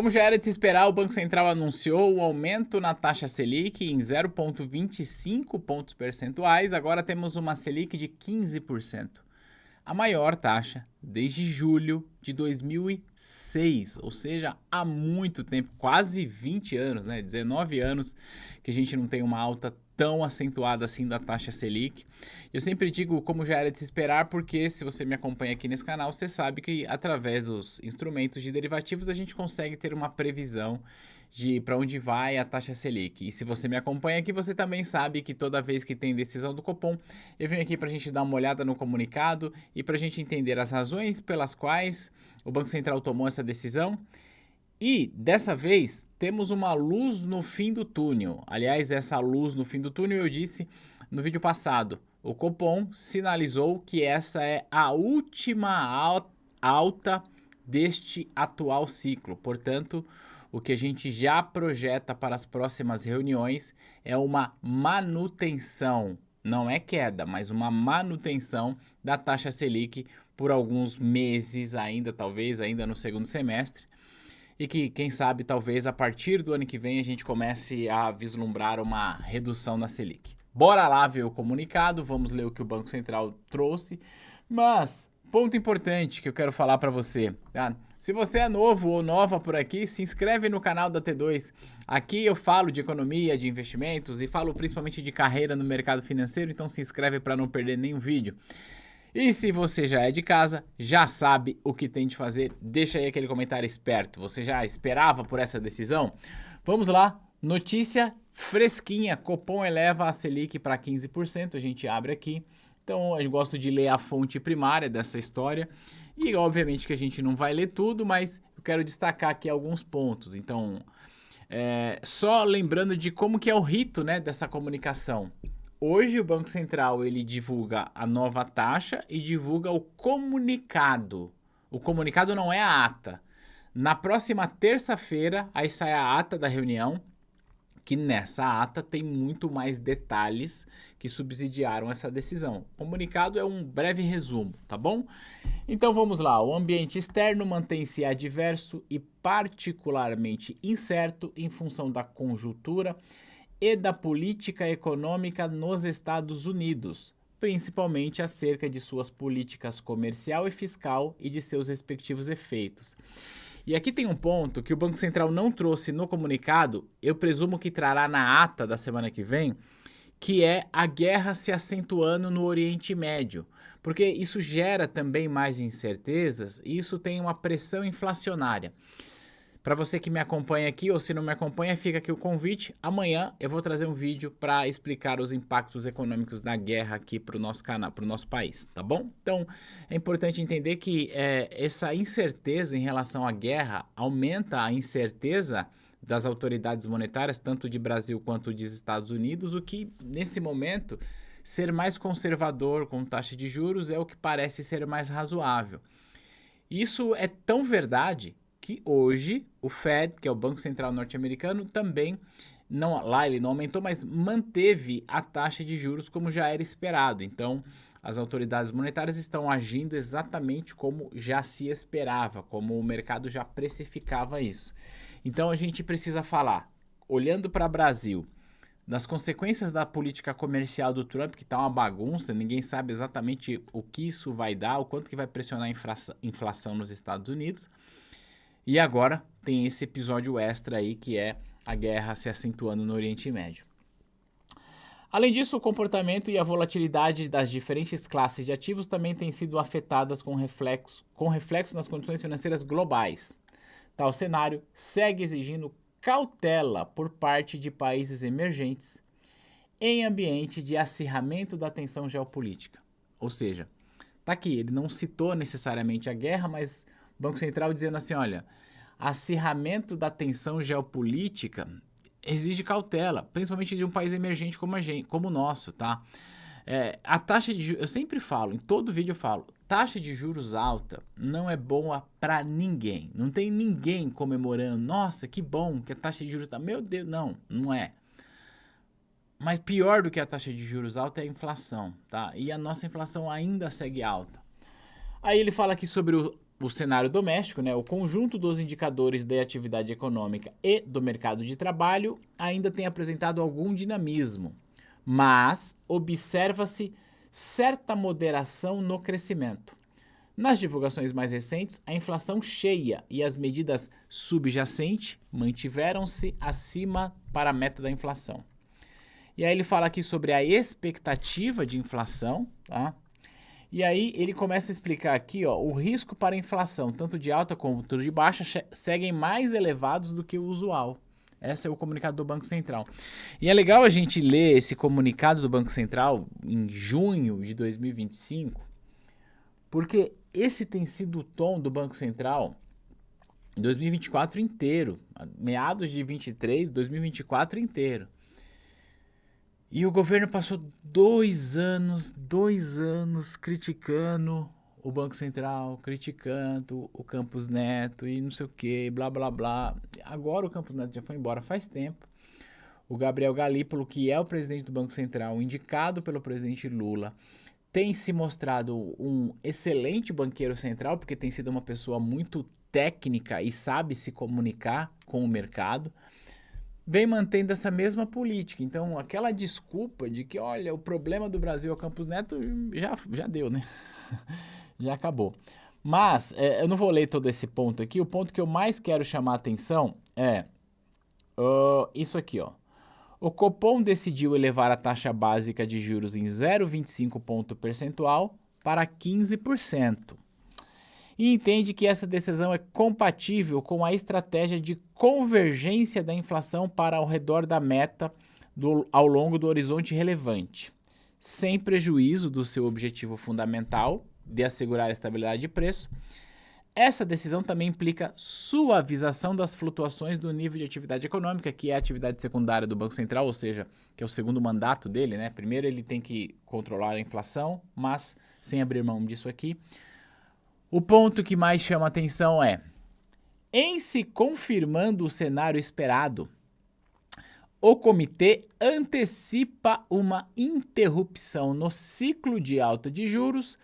Como já era de se esperar, o Banco Central anunciou o aumento na taxa Selic em 0,25 pontos percentuais. Agora temos uma Selic de 15%, a maior taxa desde julho de 2006, ou seja, há muito tempo, quase 20 anos, né? 19 anos que a gente não tem uma alta tão acentuada assim da taxa Selic. Eu sempre digo como já era de se esperar, porque se você me acompanha aqui nesse canal, você sabe que através dos instrumentos de derivativos a gente consegue ter uma previsão de para onde vai a taxa Selic. E se você me acompanha aqui, você também sabe que toda vez que tem decisão do Copom, eu venho aqui para a gente dar uma olhada no comunicado e para a gente entender as razões pelas quais o Banco Central tomou essa decisão. E dessa vez temos uma luz no fim do túnel. Aliás, essa luz no fim do túnel eu disse no vídeo passado. O Copom sinalizou que essa é a última alta deste atual ciclo. Portanto, o que a gente já projeta para as próximas reuniões é uma manutenção, não é queda, mas uma manutenção da taxa Selic por alguns meses ainda, talvez ainda no segundo semestre. E que, quem sabe, talvez a partir do ano que vem a gente comece a vislumbrar uma redução na Selic. Bora lá ver o comunicado, vamos ler o que o Banco Central trouxe. Mas, ponto importante que eu quero falar para você, tá? Se você é novo ou nova por aqui, se inscreve no canal da T2. Aqui eu falo de economia, de investimentos e falo principalmente de carreira no mercado financeiro, então se inscreve para não perder nenhum vídeo. E se você já é de casa, já sabe o que tem de fazer, deixa aí aquele comentário esperto. Você já esperava por essa decisão? Vamos lá, notícia fresquinha, Copom eleva a Selic para 15%, a gente abre aqui. Então eu gosto de ler a fonte primária dessa história e obviamente que a gente não vai ler tudo, mas eu quero destacar aqui alguns pontos. Então, só lembrando de como que é o rito, né, dessa comunicação. Hoje o Banco Central ele divulga a nova taxa e divulga o comunicado. O comunicado não é a ata. Na próxima terça-feira aí sai a ata da reunião, que nessa ata tem muito mais detalhes que subsidiaram essa decisão. O comunicado é um breve resumo, tá bom? Então vamos lá, o ambiente externo mantém-se adverso e particularmente incerto em função da conjuntura e da política econômica nos Estados Unidos, principalmente acerca de suas políticas comercial e fiscal e de seus respectivos efeitos. E aqui tem um ponto que o Banco Central não trouxe no comunicado, eu presumo que trará na ata da semana que vem, que é a guerra se acentuando no Oriente Médio, porque isso gera também mais incertezas e isso tem uma pressão inflacionária. Para você que me acompanha aqui ou se não me acompanha, fica aqui o convite. Amanhã eu vou trazer um vídeo para explicar os impactos econômicos da guerra aqui para o nosso canal, para o nosso país, tá bom? Então é importante entender que essa incerteza em relação à guerra aumenta a incerteza das autoridades monetárias, tanto de Brasil quanto dos Estados Unidos, o que nesse momento ser mais conservador com taxa de juros é o que parece ser mais razoável. Isso é tão verdade que hoje o Fed, que é o Banco Central norte-americano, também, lá ele não aumentou, mas manteve a taxa de juros como já era esperado. Então, as autoridades monetárias estão agindo exatamente como já se esperava, como o mercado já precificava isso. Então, a gente precisa falar, olhando para o Brasil, das consequências da política comercial do Trump, que está uma bagunça, ninguém sabe exatamente o que isso vai dar, o quanto que vai pressionar a inflação nos Estados Unidos. E agora tem esse episódio extra aí que é a guerra se acentuando no Oriente Médio. Além disso, o comportamento e a volatilidade das diferentes classes de ativos também têm sido afetadas com reflexo nas condições financeiras globais. Tal cenário segue exigindo cautela por parte de países emergentes em ambiente de acirramento da tensão geopolítica. Ou seja, tá aqui, ele não citou necessariamente a guerra, mas o Banco Central dizendo assim, olha, acirramento da tensão geopolítica exige cautela, principalmente de um país emergente como o nosso, tá? A taxa de juros, eu sempre falo, em todo vídeo eu falo, taxa de juros alta não é boa para ninguém. Não tem ninguém comemorando, nossa, que bom que a taxa de juros tá, meu Deus, não é. Mas pior do que a taxa de juros alta é a inflação, tá? E a nossa inflação ainda segue alta. Aí ele fala aqui sobre o cenário doméstico, né, o conjunto dos indicadores da atividade econômica e do mercado de trabalho ainda tem apresentado algum dinamismo, mas observa-se certa moderação no crescimento. Nas divulgações mais recentes, a inflação cheia e as medidas subjacentes mantiveram-se acima para a meta da inflação. E aí ele fala aqui sobre a expectativa de inflação, tá? E aí ele começa a explicar aqui, ó, o risco para a inflação, tanto de alta quanto de baixa, seguem mais elevados do que o usual. Esse é o comunicado do Banco Central. E é legal a gente ler esse comunicado do Banco Central em junho de 2025, porque esse tem sido o tom do Banco Central em 2024 inteiro, meados de 23, 2024 inteiro. E o governo passou 2 anos criticando o Banco Central, criticando o Campos Neto e não sei o que, blá blá blá. Agora o Campos Neto já foi embora faz tempo. O Gabriel Galípolo, que é o presidente do Banco Central, indicado pelo presidente Lula, tem se mostrado um excelente banqueiro central, porque tem sido uma pessoa muito técnica e sabe se comunicar com o mercado. Vem mantendo essa mesma política. Então, aquela desculpa de que, olha, o problema do Brasil é o Campos Neto, já deu, né? Já acabou. Mas, eu não vou ler todo esse ponto aqui. O ponto que eu mais quero chamar a atenção é isso aqui, ó. O Copom decidiu elevar a taxa básica de juros em 0,25 ponto percentual para 15%. E entende que essa decisão é compatível com a estratégia de convergência da inflação para ao redor da meta ao longo do horizonte relevante, sem prejuízo do seu objetivo fundamental de assegurar a estabilidade de preço. Essa decisão também implica suavização das flutuações do nível de atividade econômica, que é a atividade secundária do Banco Central, ou seja, que é o segundo mandato dele, né? Primeiro ele tem que controlar a inflação, mas sem abrir mão disso aqui. O ponto que mais chama atenção é, em se confirmando o cenário esperado, o comitê antecipa uma interrupção no ciclo de alta de juros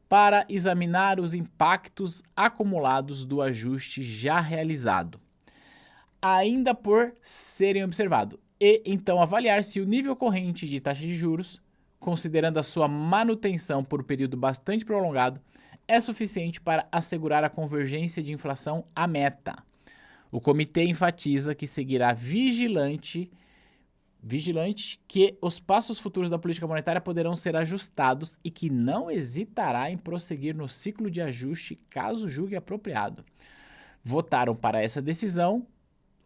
para examinar os impactos acumulados do ajuste já realizado, ainda por serem observados, e então avaliar se o nível corrente de taxa de juros, considerando a sua manutenção por um período bastante prolongado, é suficiente para assegurar a convergência de inflação à meta. O comitê enfatiza que seguirá vigilante que os passos futuros da política monetária poderão ser ajustados e que não hesitará em prosseguir no ciclo de ajuste caso julgue apropriado. Votaram para essa decisão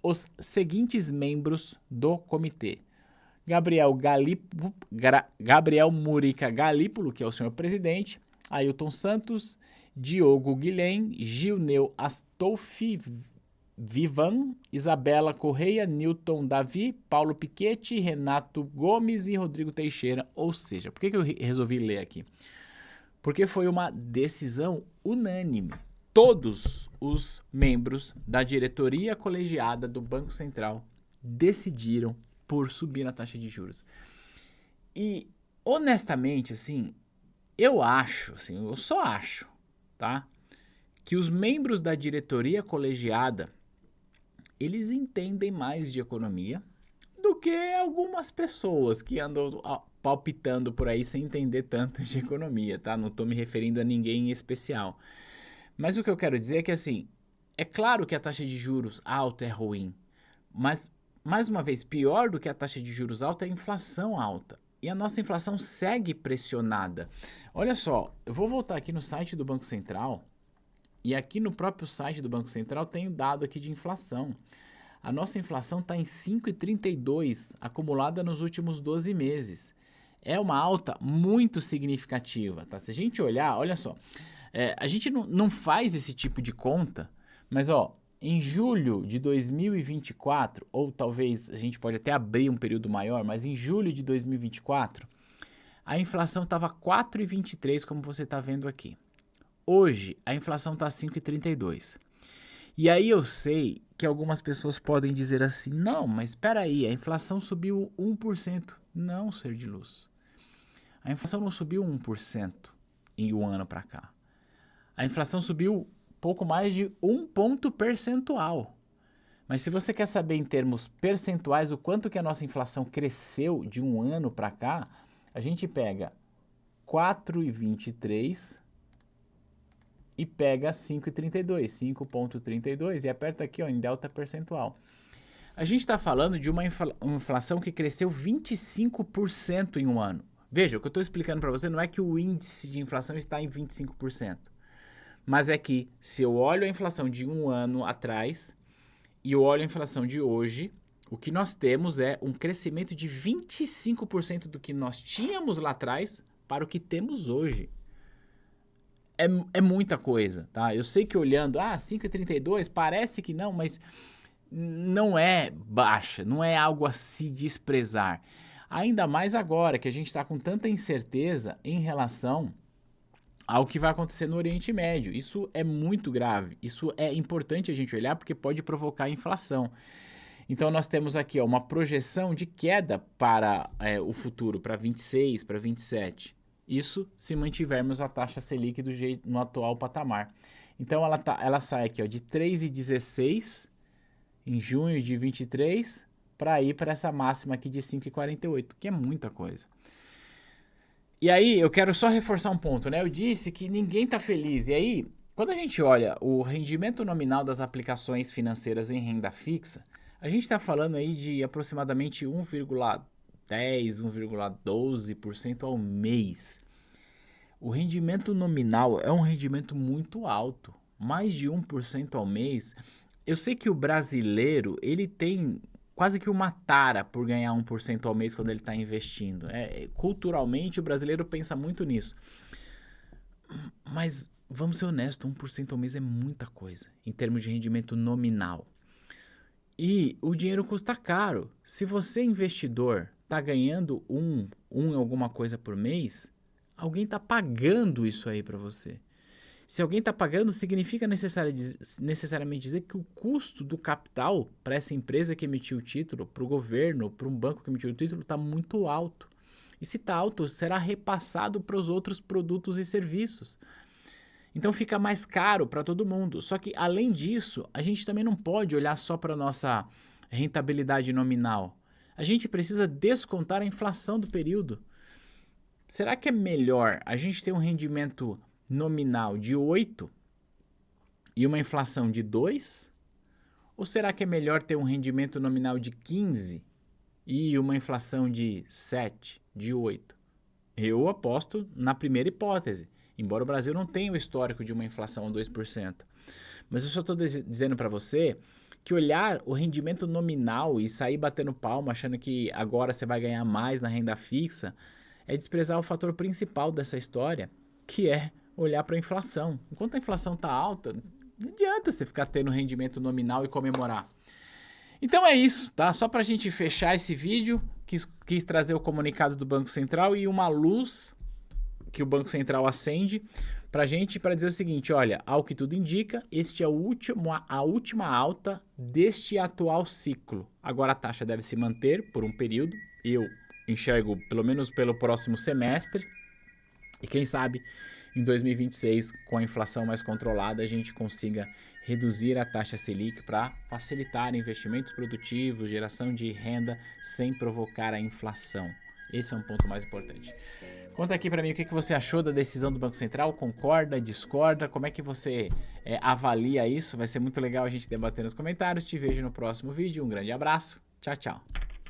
os seguintes membros do comitê: Gabriel Murica Galípolo, que é o senhor presidente, Ailton Santos, Diogo Guilhem, Gilneu Astolfi Vivan, Isabela Correia, Newton Davi, Paulo Piquete, Renato Gomes e Rodrigo Teixeira. Ou seja, por que eu resolvi ler aqui? Porque foi uma decisão unânime. Todos os membros da diretoria colegiada do Banco Central decidiram por subir a taxa de juros. E, honestamente, assim, eu só acho, tá? Que os membros da diretoria colegiada, eles entendem mais de economia do que algumas pessoas que andam palpitando por aí sem entender tanto de economia, tá? Não estou me referindo a ninguém em especial. Mas o que eu quero dizer é que, assim, é claro que a taxa de juros alta é ruim, mas, mais uma vez, pior do que a taxa de juros alta é a inflação alta. E a nossa inflação segue pressionada. Olha só, eu vou voltar aqui no site do Banco Central, e aqui no próprio site do Banco Central tem o dado aqui de inflação. A nossa inflação está em 5,32, acumulada nos últimos 12 meses. É uma alta muito significativa, tá? Se a gente olhar, olha só, a gente não faz esse tipo de conta, mas ó, em julho de 2024, ou talvez a gente pode até abrir um período maior, mas em julho de 2024, a inflação estava 4,23, como você está vendo aqui. Hoje, a inflação está 5,32. E aí eu sei que algumas pessoas podem dizer assim, não, mas espera aí, a inflação subiu 1%. Não, ser de luz. A inflação não subiu 1% em um ano para cá. A inflação subiu pouco mais de 1 ponto percentual. Mas se você quer saber em termos percentuais o quanto que a nossa inflação cresceu de um ano para cá, a gente pega 4,23 e pega 5,32, 5,32 e aperta aqui ó, em delta percentual. A gente está falando de uma inflação que cresceu 25% em um ano. Veja, o que eu estou explicando para você não é que o índice de inflação está em 25%, mas é que se eu olho a inflação de um ano atrás e eu olho a inflação de hoje, o que nós temos é um crescimento de 25% do que nós tínhamos lá atrás para o que temos hoje. É muita coisa, tá? Eu sei que olhando, 5,32 parece que não, mas não é baixa, não é algo a se desprezar. Ainda mais agora que a gente está com tanta incerteza em relação ao que vai acontecer no Oriente Médio. Isso é muito grave, isso é importante a gente olhar porque pode provocar inflação. Então nós temos aqui ó, uma projeção de queda para o futuro, para 26, para 27. Isso se mantivermos a taxa Selic no atual patamar. Então ela sai aqui ó, de 3,16 em junho de 23 para ir para essa máxima aqui de 5,48, que é muita coisa. E aí eu quero só reforçar um ponto, né? Eu disse que ninguém está feliz. E aí, quando a gente olha o rendimento nominal das aplicações financeiras em renda fixa, a gente está falando aí de aproximadamente 1,10, 1,12% ao mês. O rendimento nominal é um rendimento muito alto, mais de 1% ao mês. Eu sei que o brasileiro, ele tem quase que uma tara por ganhar 1% ao mês quando ele está investindo. Culturalmente, o brasileiro pensa muito nisso. Mas, vamos ser honestos, 1% ao mês é muita coisa, em termos de rendimento nominal. E o dinheiro custa caro. Se você, investidor, está ganhando um alguma coisa por mês, alguém está pagando isso aí para você. Se alguém está pagando, significa necessariamente dizer que o custo do capital para essa empresa que emitiu o título, para o governo, para um banco que emitiu o título, está muito alto. E se está alto, será repassado para os outros produtos e serviços. Então fica mais caro para todo mundo. Só que, além disso, a gente também não pode olhar só para a nossa rentabilidade nominal. A gente precisa descontar a inflação do período. Será que é melhor a gente ter um rendimento nominal de 8 e uma inflação de 2? Ou será que é melhor ter um rendimento nominal de 15 e uma inflação de 7, de 8? Eu aposto na primeira hipótese, embora o Brasil não tenha o histórico de uma inflação a 2%. Mas eu só estou dizendo para você que olhar o rendimento nominal e sair batendo palma achando que agora você vai ganhar mais na renda fixa é desprezar o fator principal dessa história, que é olhar para a inflação. Enquanto a inflação está alta, não adianta você ficar tendo rendimento nominal e comemorar. Então é isso, tá? Só para a gente fechar esse vídeo, quis trazer o comunicado do Banco Central e uma luz que o Banco Central acende para a gente para dizer o seguinte, olha, ao que tudo indica, este é a última alta deste atual ciclo. Agora a taxa deve se manter por um período, eu enxergo pelo menos pelo próximo semestre, e quem sabe em 2026, com a inflação mais controlada, a gente consiga reduzir a taxa Selic para facilitar investimentos produtivos, geração de renda sem provocar a inflação. Esse é um ponto mais importante. Conta aqui para mim o que você achou da decisão do Banco Central, concorda, discorda, como é que você avalia isso? Vai ser muito legal a gente debater nos comentários. Te vejo no próximo vídeo, um grande abraço, tchau, tchau.